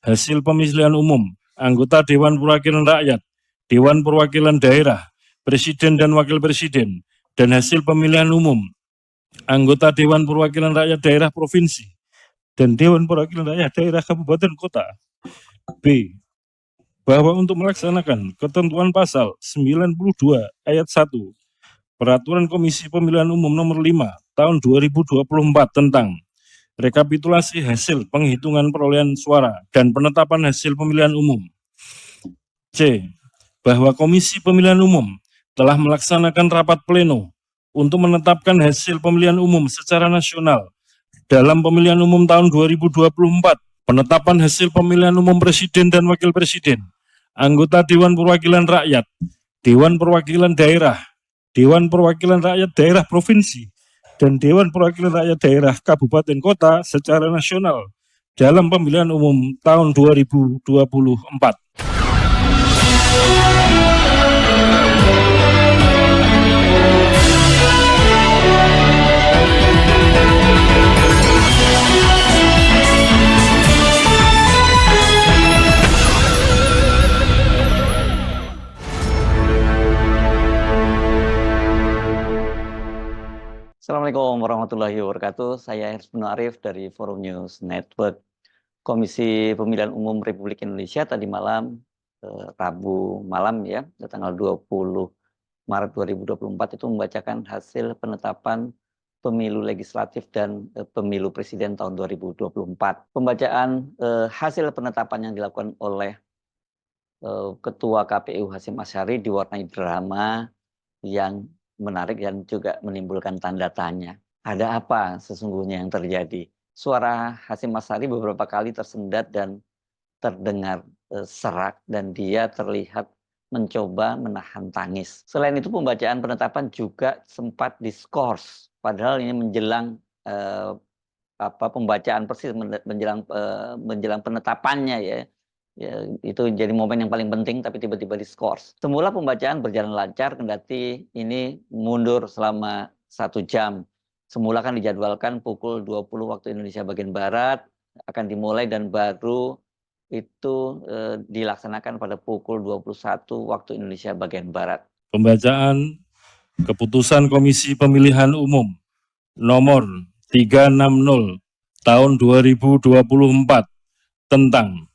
hasil pemilihan umum, anggota Dewan Perwakilan Rakyat, Dewan Perwakilan Daerah, Presiden dan Wakil Presiden, dan hasil pemilihan umum, anggota Dewan Perwakilan Rakyat Daerah Provinsi, dan Dewan Perwakilan Rakyat Daerah Kabupaten Kota. B. Bahwa untuk melaksanakan ketentuan pasal 92 ayat 1 Peraturan Komisi Pemilihan Umum Nomor 5 Tahun 2024 tentang rekapitulasi hasil penghitungan perolehan suara dan penetapan hasil pemilihan umum. C. Bahwa Komisi Pemilihan Umum telah melaksanakan rapat pleno untuk menetapkan hasil pemilihan umum secara nasional dalam pemilihan umum tahun 2024, penetapan hasil pemilihan umum Presiden dan Wakil Presiden, anggota Dewan Perwakilan Rakyat, Dewan Perwakilan Daerah, Dewan Perwakilan Rakyat Daerah Provinsi, dan Dewan Perwakilan Rakyat Daerah Kabupaten Kota secara nasional dalam pemilihan umum tahun 2024. Assalamualaikum warahmatullahi wabarakatuh. Saya Hersbun Arif dari Forum News Network. Komisi Pemilihan Umum Republik Indonesia tadi malam, Rabu malam ya, tanggal 20 Maret 2024 itu membacakan hasil penetapan pemilu legislatif dan pemilu presiden tahun 2024. Pembacaan hasil penetapan yang dilakukan oleh Ketua KPU Hasyim Asyari diwarnai drama yang menarik dan juga menimbulkan tanda tanya. Ada apa sesungguhnya yang terjadi? Suara Hasyim Asyari beberapa kali tersendat dan terdengar serak dan dia terlihat mencoba menahan tangis. Selain itu pembacaan penetapan juga sempat diskors, padahal ini menjelang pembacaan persis menjelang penetapannya ya. Ya, itu jadi momen yang paling penting, tapi tiba-tiba diskors. Semula pembacaan berjalan lancar, kendati ini mundur selama 1 jam. Semula kan dijadwalkan pukul 20 waktu Indonesia bagian Barat, akan dimulai dan baru itu dilaksanakan pada pukul 21 waktu Indonesia bagian Barat. Pembacaan keputusan Komisi Pemilihan Umum nomor 360 tahun 2024 tentang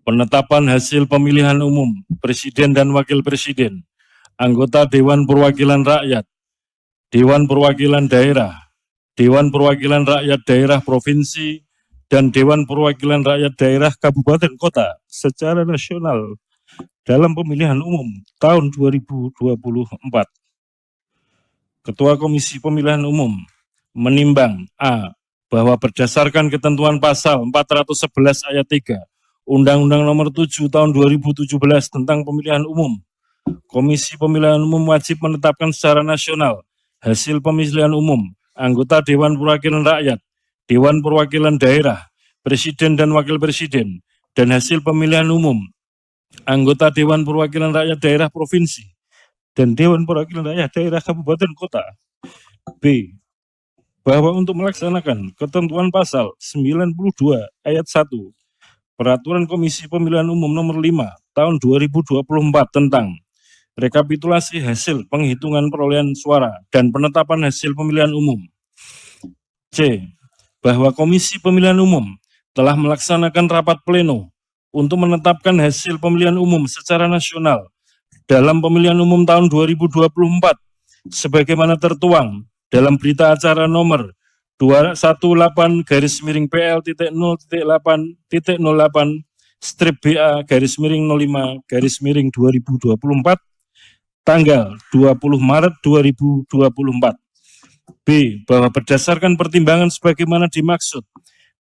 penetapan hasil pemilihan umum Presiden dan Wakil Presiden, anggota Dewan Perwakilan Rakyat, Dewan Perwakilan Daerah, Dewan Perwakilan Rakyat Daerah Provinsi, dan Dewan Perwakilan Rakyat Daerah Kabupaten Kota secara nasional dalam pemilihan umum tahun 2024. Ketua Komisi Pemilihan Umum menimbang A. Bahwa berdasarkan ketentuan pasal 411 ayat 3 Undang-Undang Nomor 7 Tahun 2017 tentang Pemilihan Umum, Komisi Pemilihan Umum wajib menetapkan secara nasional hasil pemilihan umum anggota Dewan Perwakilan Rakyat, Dewan Perwakilan Daerah, Presiden dan Wakil Presiden, dan hasil pemilihan umum anggota Dewan Perwakilan Rakyat Daerah Provinsi dan Dewan Perwakilan Rakyat Daerah Kabupaten Kota. B. Bahwa untuk melaksanakan ketentuan pasal 92 ayat 1 Peraturan Komisi Pemilihan Umum Nomor 5 Tahun 2024 tentang rekapitulasi hasil penghitungan perolehan suara dan penetapan hasil pemilihan umum. C. Bahwa Komisi Pemilihan Umum telah melaksanakan rapat pleno untuk menetapkan hasil pemilihan umum secara nasional dalam pemilihan umum tahun 2024 sebagaimana tertuang dalam berita acara nomor 218-PL.08-08-BA-05-2024 tanggal 20 Maret 2024. B. Bahwa berdasarkan pertimbangan sebagaimana dimaksud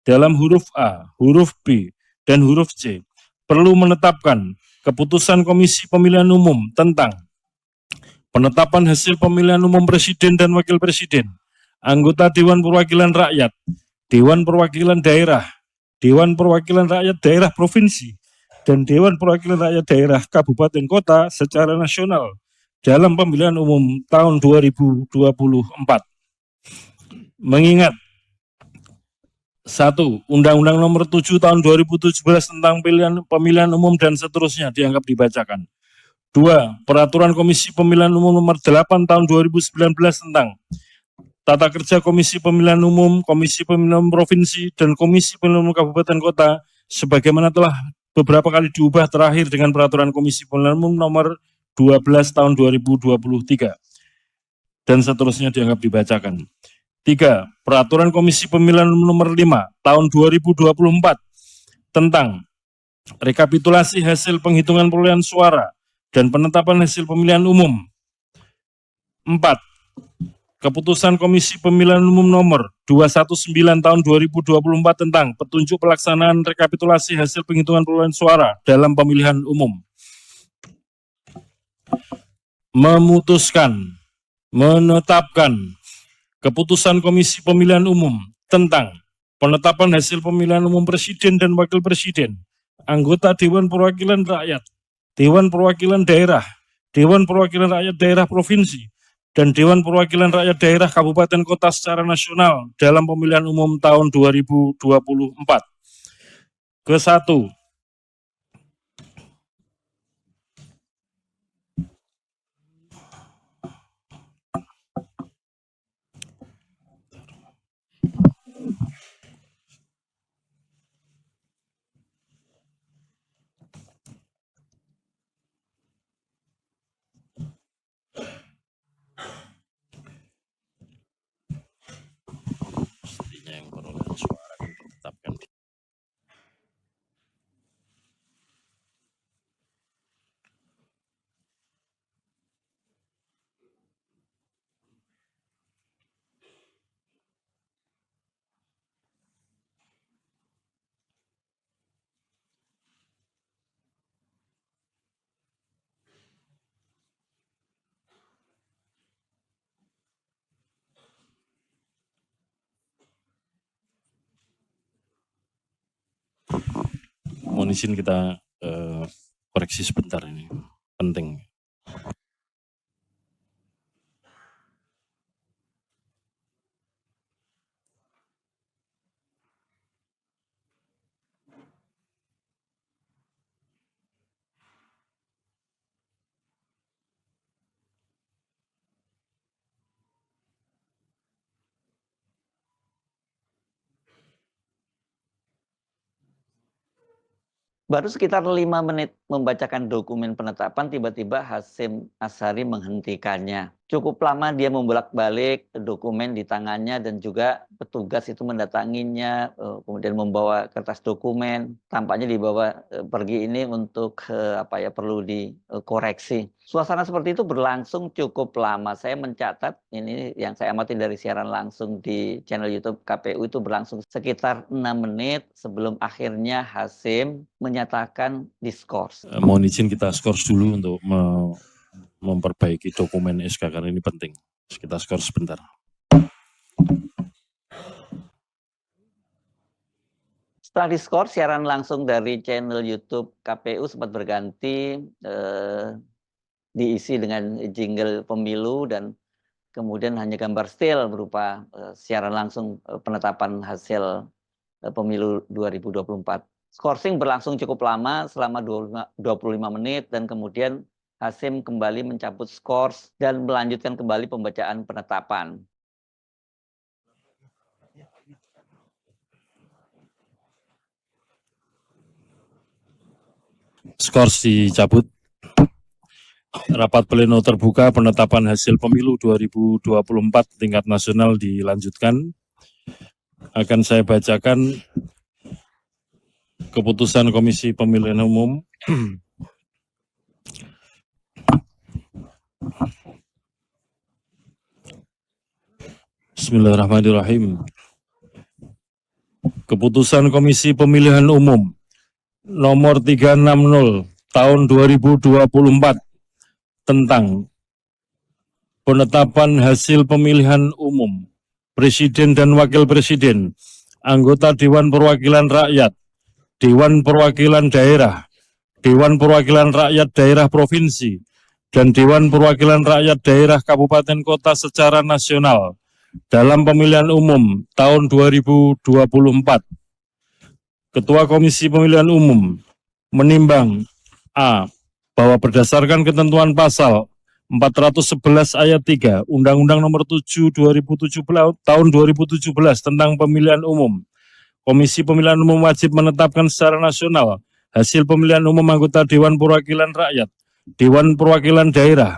dalam huruf A, huruf B, dan huruf C, perlu menetapkan keputusan Komisi Pemilihan Umum tentang penetapan hasil pemilihan umum Presiden dan Wakil Presiden, anggota Dewan Perwakilan Rakyat, Dewan Perwakilan Daerah, Dewan Perwakilan Rakyat Daerah Provinsi, dan Dewan Perwakilan Rakyat Daerah Kabupaten Kota secara nasional dalam pemilihan umum tahun 2024. Mengingat 1. Undang-Undang Nomor 7 Tahun 2017 tentang pemilihan umum dan seterusnya dianggap dibacakan. 2. Peraturan Komisi Pemilihan Umum Nomor 8 Tahun 2019 tentang tata kerja Komisi Pemilihan Umum, Komisi Pemilihan Umum Provinsi, dan Komisi Pemilihan Umum Kabupaten Kota sebagaimana telah beberapa kali diubah terakhir dengan Peraturan Komisi Pemilihan Umum Nomor 12 Tahun 2023 dan seterusnya dianggap dibacakan. 3. Peraturan Komisi Pemilihan Umum Nomor 5 Tahun 2024 tentang rekapitulasi hasil penghitungan perolehan suara dan penetapan hasil pemilihan umum. 4. Keputusan Komisi Pemilihan Umum Nomor 219 Tahun 2024 tentang petunjuk pelaksanaan rekapitulasi hasil penghitungan perolehan suara dalam pemilihan umum. Memutuskan, menetapkan Keputusan Komisi Pemilihan Umum tentang penetapan hasil pemilihan umum Presiden dan Wakil Presiden, anggota Dewan Perwakilan Rakyat, Dewan Perwakilan Daerah, Dewan Perwakilan Rakyat Daerah Provinsi, dan Dewan Perwakilan Rakyat Daerah Kabupaten Kota secara nasional dalam pemilihan umum tahun 2024. Ke-1. Yang perolehan suara ditetapkan. Mohon izin kita koreksi sebentar, ini penting. Baru sekitar 5 menit membacakan dokumen penetapan, tiba-tiba Hasyim Asyari menghentikannya. Cukup lama dia membolak-balik dokumen di tangannya dan juga petugas itu mendatanginya, kemudian membawa kertas dokumen. Tampaknya dibawa pergi ini untuk perlu dikoreksi. Suasana seperti itu berlangsung cukup lama. Saya mencatat, ini yang saya amati dari siaran langsung di channel YouTube KPU, itu berlangsung sekitar 6 menit sebelum akhirnya Hasyim menyatakan diskors. Mohon izin kita skors dulu untuk memperbaiki dokumen SK karena ini penting. Kita skors sebentar. Setelah diskors, siaran langsung dari channel YouTube KPU sempat berganti, diisi dengan jingle pemilu dan kemudian hanya gambar still berupa siaran langsung penetapan hasil pemilu 2024. Skorsing berlangsung cukup lama, selama 25 menit, dan kemudian Hasyim kembali mencabut skors dan melanjutkan kembali pembacaan penetapan. Skors dicabut. Rapat pleno terbuka penetapan hasil pemilu 2024 tingkat nasional dilanjutkan. Akan saya bacakan keputusan Komisi Pemilihan Umum Bismillahirrahmanirrahim. Keputusan Komisi Pemilihan Umum Nomor 360 Tahun 2024 tentang penetapan hasil pemilihan umum Presiden dan Wakil Presiden, anggota Dewan Perwakilan Rakyat, Dewan Perwakilan Daerah, Dewan Perwakilan Rakyat Daerah Provinsi, dan Dewan Perwakilan Rakyat Daerah Kabupaten Kota secara nasional dalam pemilihan umum tahun 2024. Ketua Komisi Pemilihan Umum menimbang A. Bahwa berdasarkan ketentuan pasal 411 ayat 3 Undang-Undang Nomor 7 2017 tahun 2017 tentang Pemilihan Umum, Komisi Pemilihan Umum wajib menetapkan secara nasional hasil pemilihan umum anggota Dewan Perwakilan Rakyat, Dewan Perwakilan Daerah,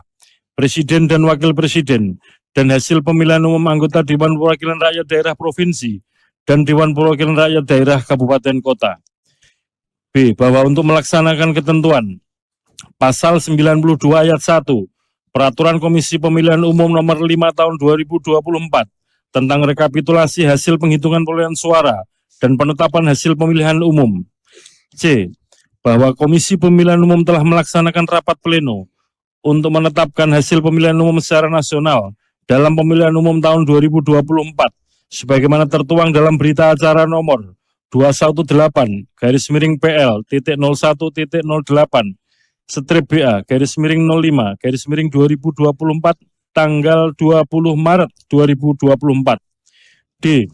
Presiden dan Wakil Presiden, dan hasil pemilihan umum anggota Dewan Perwakilan Rakyat Daerah Provinsi dan Dewan Perwakilan Rakyat Daerah Kabupaten Kota. B. Bahwa untuk melaksanakan ketentuan Pasal 92 ayat 1 Peraturan Komisi Pemilihan Umum Nomor 5 Tahun 2024 tentang rekapitulasi hasil penghitungan perolehan suara dan penetapan hasil pemilihan umum. C. Bahwa Komisi Pemilihan Umum telah melaksanakan rapat pleno untuk menetapkan hasil pemilihan umum secara nasional dalam pemilihan umum tahun 2024 sebagaimana tertuang dalam berita acara nomor 218/PL.01.08 strip BA/05/2024 tanggal 20 Maret 2024. D.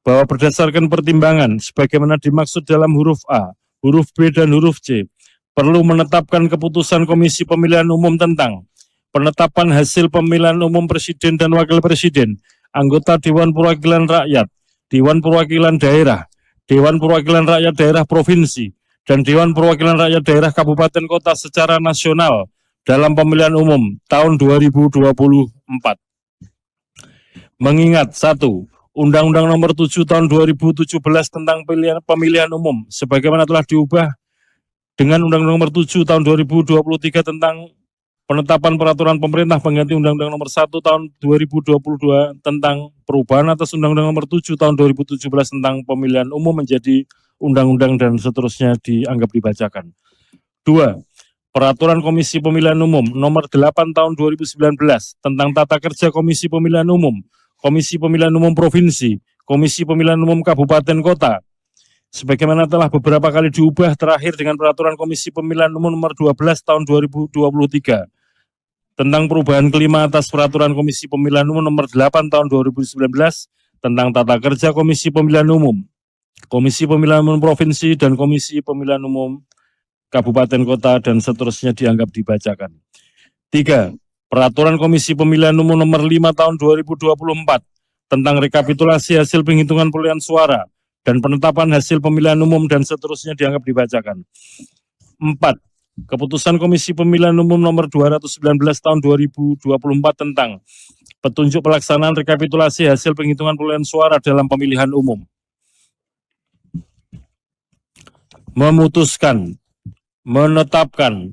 Bahwa berdasarkan pertimbangan sebagaimana dimaksud dalam huruf A, huruf B, dan huruf C, perlu menetapkan keputusan Komisi Pemilihan Umum tentang penetapan hasil pemilihan umum Presiden dan Wakil Presiden, anggota Dewan Perwakilan Rakyat, Dewan Perwakilan Daerah, Dewan Perwakilan Rakyat Daerah Provinsi, dan Dewan Perwakilan Rakyat Daerah Kabupaten Kota secara nasional dalam pemilihan umum tahun 2024. Mengingat 1. Undang-Undang Nomor 7 Tahun 2017 tentang pemilihan umum sebagaimana telah diubah dengan Undang-Undang Nomor 7 Tahun 2023 tentang penetapan peraturan pemerintah pengganti Undang-Undang Nomor 1 Tahun 2022 tentang perubahan atas Undang-Undang Nomor 7 Tahun 2017 tentang pemilihan umum menjadi undang-undang dan seterusnya dianggap dibacakan. 2. Peraturan Komisi Pemilihan Umum Nomor 8 Tahun 2019 tentang tata kerja Komisi Pemilihan Umum, Komisi Pemilihan Umum Provinsi, Komisi Pemilihan Umum Kabupaten Kota, sebagaimana telah beberapa kali diubah terakhir dengan Peraturan Komisi Pemilihan Umum Nomor 12 Tahun 2023 tentang perubahan kelima atas Peraturan Komisi Pemilihan Umum Nomor 8 Tahun 2019 tentang tata kerja Komisi Pemilihan Umum, Komisi Pemilihan Umum Provinsi, dan Komisi Pemilihan Umum Kabupaten Kota, dan seterusnya dianggap dibacakan. 3. Peraturan Komisi Pemilihan Umum Nomor 5 Tahun 2024 tentang rekapitulasi hasil penghitungan perolehan suara dan penetapan hasil pemilihan umum dan seterusnya dianggap dibacakan. 4. Keputusan Komisi Pemilihan Umum Nomor 219 Tahun 2024 tentang petunjuk pelaksanaan rekapitulasi hasil penghitungan perolehan suara dalam pemilihan umum. Memutuskan, menetapkan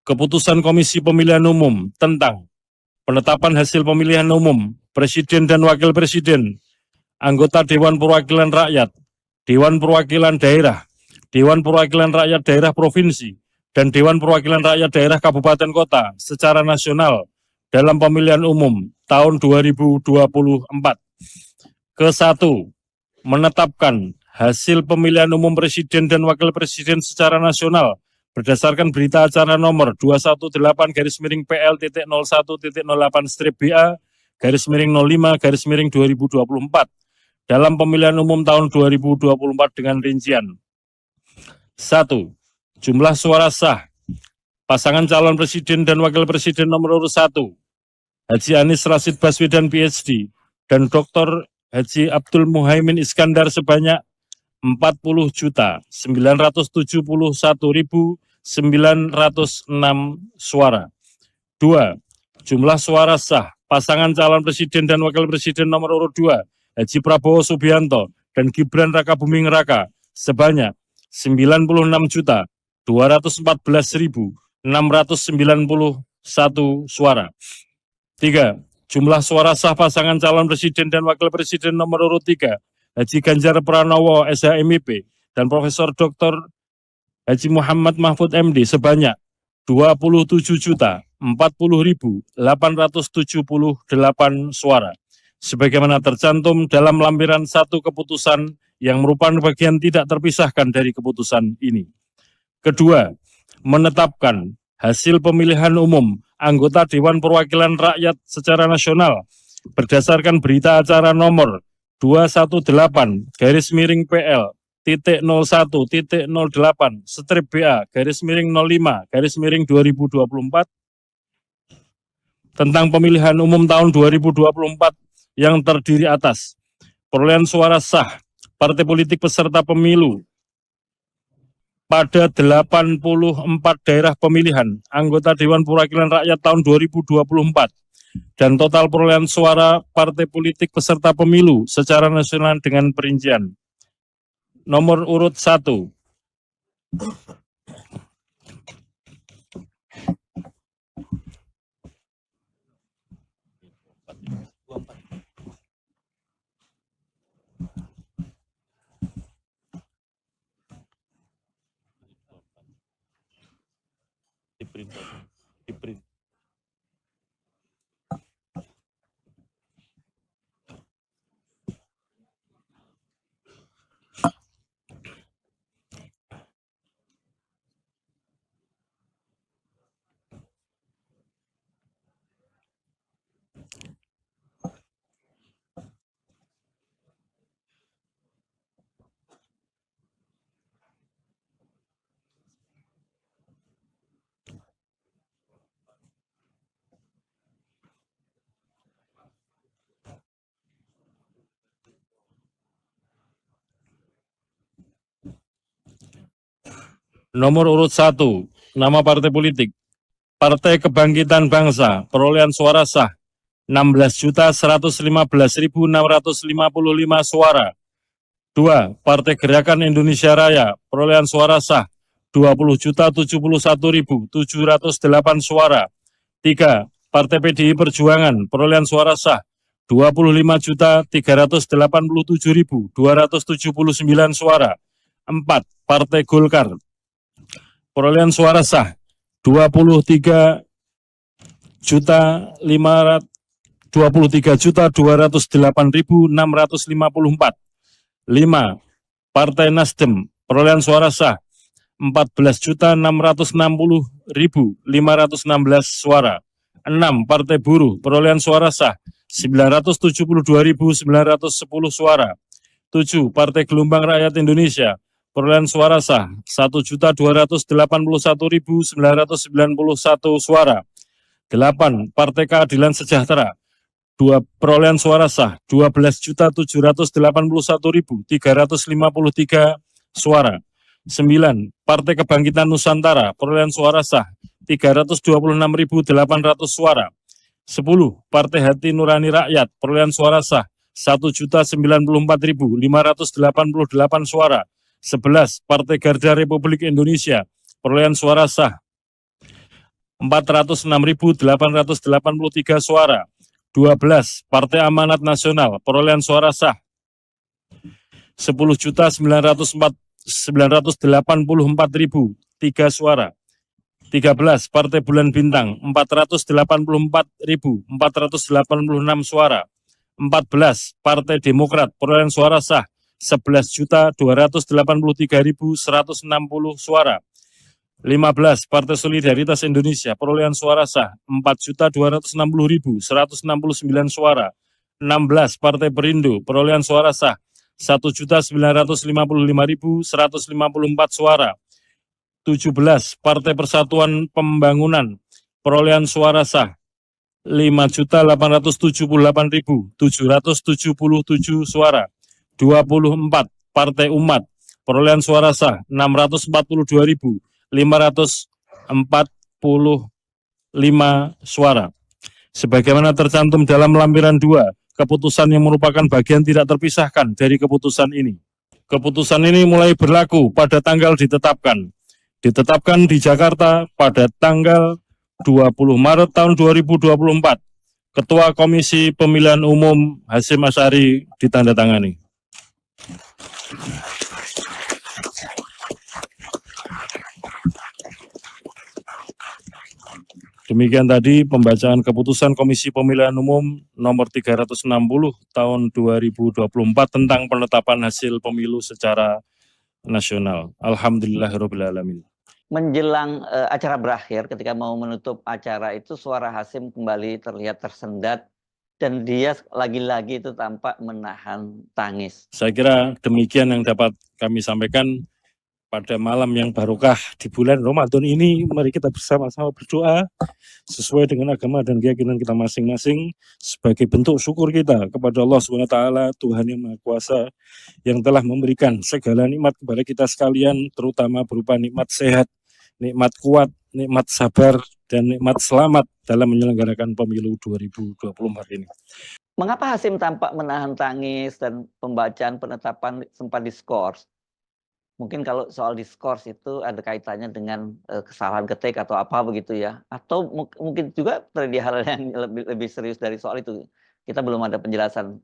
keputusan Komisi Pemilihan Umum tentang penetapan hasil pemilihan umum Presiden dan Wakil Presiden, anggota Dewan Perwakilan Rakyat, Dewan Perwakilan Daerah, Dewan Perwakilan Rakyat Daerah Provinsi, dan Dewan Perwakilan Rakyat Daerah Kabupaten Kota secara nasional dalam pemilihan umum tahun 2024. Ke-1, menetapkan hasil pemilihan umum Presiden dan Wakil Presiden secara nasional berdasarkan berita acara nomor 218/PL.01.08-BA/05/2024 dalam pemilihan umum tahun 2024 dengan rincian. 1. Jumlah suara sah pasangan calon presiden dan wakil presiden nomor urut 1 Haji Anies Rashid Baswedan PhD dan Dr. Haji Abdul Muhaimin Iskandar sebanyak 40.971.906 suara. 2. Jumlah suara sah pasangan calon presiden dan wakil presiden nomor urut 2 Haji Prabowo Subianto dan Gibran Rakabuming Raka sebanyak 96.214.691 suara. 3. Jumlah suara sah pasangan calon presiden dan wakil presiden nomor urut 3 Haji Ganjar Pranowo SHMIP dan Profesor Dr. Haji Muhammad Mahfud MD sebanyak 27.040.878 suara. Sebagaimana tercantum dalam lampiran 1 keputusan yang merupakan bagian tidak terpisahkan dari keputusan ini. Kedua, menetapkan hasil pemilihan umum anggota Dewan Perwakilan Rakyat secara nasional berdasarkan berita acara nomor 218-PL-01.08/BA-05/2024 tentang pemilihan umum tahun 2024 yang terdiri atas perolehan suara sah partai politik peserta pemilu pada 84 daerah pemilihan anggota Dewan Perwakilan Rakyat tahun 2024 dan total perolehan suara partai politik peserta pemilu secara nasional dengan perincian. Nomor urut 1. Nomor urut 1, nama partai politik, Partai Kebangkitan Bangsa, perolehan suara sah, 16.115.655 suara. 2. Partai Gerakan Indonesia Raya, perolehan suara sah, 20.071.708 suara. 3. Partai PDI Perjuangan, perolehan suara sah, 25.387.279 suara. 4. Partai Golkar, perolehan suara sah 23.208.654. 5. Partai Nasdem, perolehan suara sah 14.660.516 suara. 6. Partai Buruh, perolehan suara sah 972.910 suara. 7. Partai Gelombang Rakyat Indonesia, perolehan suara sah 1.281.991 suara. 8. Partai Keadilan Sejahtera, perolehan suara sah 12.781.353 suara. 9. Partai Kebangkitan Nusantara, perolehan suara sah 326.800 suara. 10. Partai Hati Nurani Rakyat, perolehan suara sah 1.094.588 suara. 11. Partai Garda Republik Indonesia, perolehan suara sah 406.883 suara. 12. Partai Amanat Nasional, perolehan suara sah 10.984.003 suara. 13. Partai Bulan Bintang, 484.486 suara. 14. Partai Demokrat, perolehan suara sah 11.283.160 suara. 15. Partai Solidaritas Indonesia, perolehan suara sah 4.260.169 suara. 16. Partai Perindo, perolehan suara sah 1.955.154 suara. 17. Partai Persatuan Pembangunan, perolehan suara sah 5.878.777 suara. 24. Partai Umat, perolehan suara sah 642.545 suara. Sebagaimana tercantum dalam lampiran 2, keputusan yang merupakan bagian tidak terpisahkan dari keputusan ini. Keputusan ini mulai berlaku pada tanggal ditetapkan di Jakarta pada tanggal 20 Maret tahun 2024. Ketua Komisi Pemilihan Umum Hasyim Asyari ditandatangani. Demikian tadi pembacaan keputusan Komisi Pemilihan Umum nomor 360 tahun 2024 tentang penetapan hasil pemilu secara nasional. Alhamdulillahirrahmanirrahim. Menjelang acara berakhir, ketika mau menutup acara itu suara Hasyim kembali terlihat tersendat dan dia lagi-lagi itu tampak menahan tangis. Saya kira demikian yang dapat kami sampaikan pada malam yang barokah di bulan Ramadan ini. Mari kita bersama-sama berdoa sesuai dengan agama dan keyakinan kita masing-masing sebagai bentuk syukur kita kepada Allah SWT, Tuhan yang Maha Kuasa, yang telah memberikan segala nikmat kepada kita sekalian, terutama berupa nikmat sehat, nikmat kuat, nikmat sabar, dan nikmat selamat dalam menyelenggarakan pemilu 2024 ini. Mengapa Hasim tampak menahan tangis dan pembacaan penetapan sempat diskors? Mungkin kalau soal diskors itu ada kaitannya dengan kesalahan ketik atau apa begitu ya. Atau mungkin juga terjadi hal yang lebih serius dari soal itu. Kita belum ada penjelasan.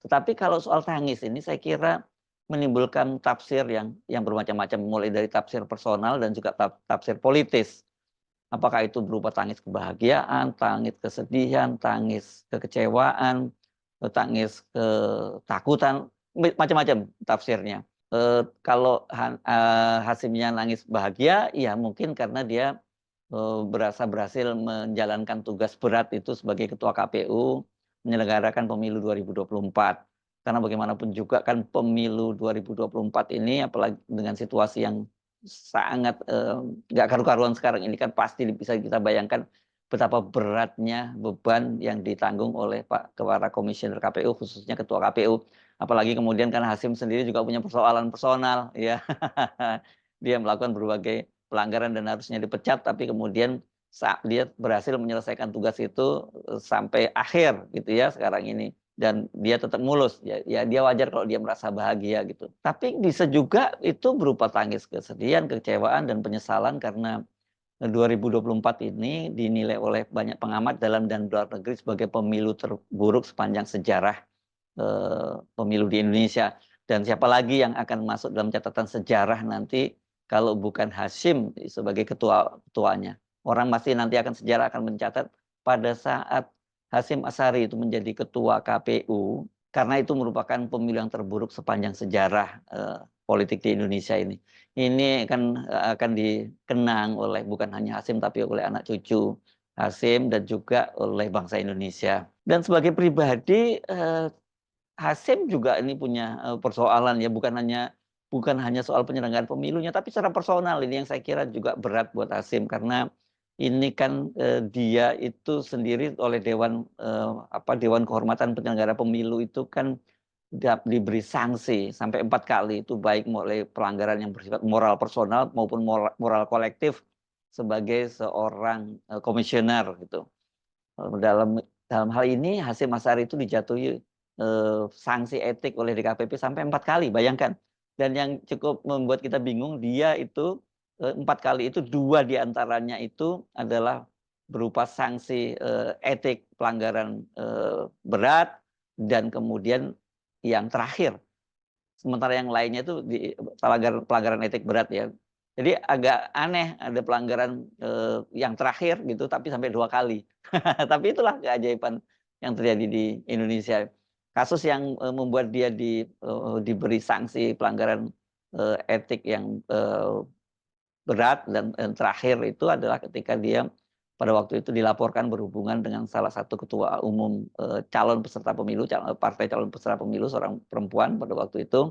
Tetapi kalau soal tangis ini saya kira menimbulkan tafsir yang bermacam-macam, mulai dari tafsir personal dan juga tafsir politis. Apakah itu berupa tangis kebahagiaan, tangis kesedihan, tangis kekecewaan, tangis ketakutan, macam-macam tafsirnya. Kalau Hasimnya nangis bahagia, ya mungkin karena dia berhasil menjalankan tugas berat itu sebagai Ketua KPU, menyelenggarakan pemilu 2024. Karena bagaimanapun juga kan pemilu 2024 ini, apalagi dengan situasi yang sangat nggak karu-karuan sekarang ini, kan pasti bisa kita bayangkan betapa beratnya beban yang ditanggung oleh para komisioner KPU, khususnya Ketua KPU. Apalagi kemudian kan Hasim sendiri juga punya persoalan personal, ya. Dia melakukan berbagai pelanggaran dan harusnya dipecat, tapi kemudian saat dia berhasil menyelesaikan tugas itu sampai akhir gitu ya sekarang ini, dan dia tetap mulus, ya dia wajar kalau dia merasa bahagia gitu. Tapi bisa juga itu berupa tangis kesedihan, kekecewaan, dan penyesalan karena 2024 ini dinilai oleh banyak pengamat dalam dan luar negeri sebagai pemilu terburuk sepanjang sejarah pemilu di Indonesia. Dan siapa lagi yang akan masuk dalam catatan sejarah nanti kalau bukan Hasim sebagai ketuanya. Orang pasti nanti sejarah akan mencatat pada saat Hasim Asyari itu menjadi ketua KPU, karena itu merupakan pemilu yang terburuk sepanjang sejarah politik di Indonesia ini. Ini akan dikenang oleh bukan hanya Hasim tapi oleh anak cucu Hasim dan juga oleh bangsa Indonesia. Dan sebagai pribadi Hasim juga ini punya persoalan ya, bukan hanya soal penyelenggaraan pemilunya, tapi secara personal ini yang saya kira juga berat buat Hasim, karena ini kan dia itu sendiri oleh Dewan Kehormatan Penyelenggara Pemilu itu kan diberi sanksi sampai 4 kali, itu baik mulai pelanggaran yang bersifat moral personal maupun moral kolektif sebagai seorang komisioner gitu. Dalam hal ini Hasim Asyari itu dijatuhi sanksi etik oleh DKPP sampai 4 kali, bayangkan. Dan yang cukup membuat kita bingung, dia itu 4 kali itu 2 diantaranya itu adalah berupa sanksi etik pelanggaran berat, dan kemudian yang terakhir. Sementara yang lainnya itu pelanggaran etik berat ya. Jadi agak aneh ada pelanggaran yang terakhir gitu tapi sampai 2 kali. Tapi itulah keajaiban yang terjadi di Indonesia. Kasus yang membuat dia diberi sanksi pelanggaran etik yang berat dan terakhir itu adalah ketika dia pada waktu itu dilaporkan berhubungan dengan salah satu ketua umum calon peserta pemilu, partai calon peserta pemilu, seorang perempuan pada waktu itu.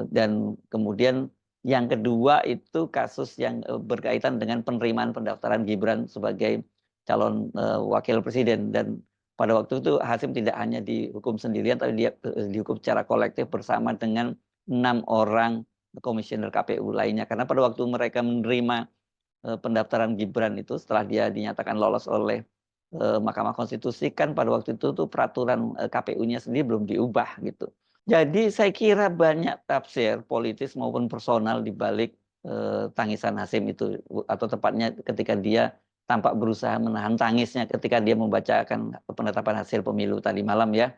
Dan kemudian yang kedua itu kasus yang berkaitan dengan penerimaan pendaftaran Gibran sebagai calon wakil presiden, dan pada waktu itu Hasim tidak hanya dihukum sendirian tapi dia dihukum secara kolektif bersama dengan 6 orang komisioner KPU lainnya, karena pada waktu mereka menerima pendaftaran Gibran itu setelah dia dinyatakan lolos oleh Mahkamah Konstitusi, kan pada waktu itu tuh peraturan KPU-nya sendiri belum diubah gitu. Jadi saya kira banyak tafsir politis maupun personal di balik tangisan Hasim itu, atau tepatnya ketika dia tampak berusaha menahan tangisnya ketika dia membacakan penetapan hasil pemilu tadi malam ya.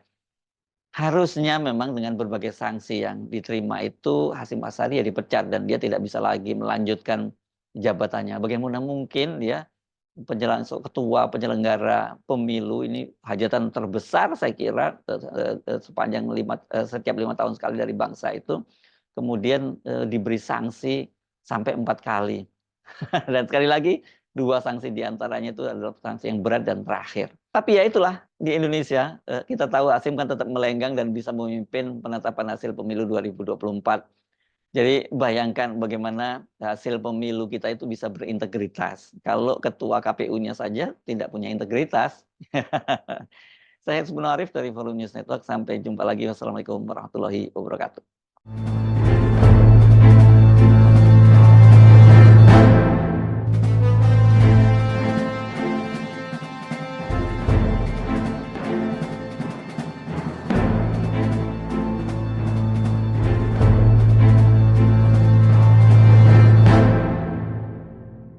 Harusnya memang dengan berbagai sanksi yang diterima itu Hasim Asyari ya dipecat dan dia tidak bisa lagi melanjutkan jabatannya. Bagaimana mungkin ya ketua penyelenggara pemilu ini, hajatan terbesar saya kira sepanjang setiap 5 tahun sekali dari bangsa itu, kemudian diberi sanksi sampai 4 kali. Dan sekali lagi Dua sanksi diantaranya itu adalah sanksi yang berat dan terakhir. Tapi ya itulah, di Indonesia kita tahu Hasim kan tetap melenggang dan bisa memimpin penetapan hasil pemilu 2024. Jadi bayangkan bagaimana hasil pemilu kita itu bisa berintegritas. Kalau ketua KPU-nya saja tidak punya integritas. Saya Hersbun Arif dari Forum News Network. Sampai jumpa lagi. Wassalamualaikum warahmatullahi wabarakatuh.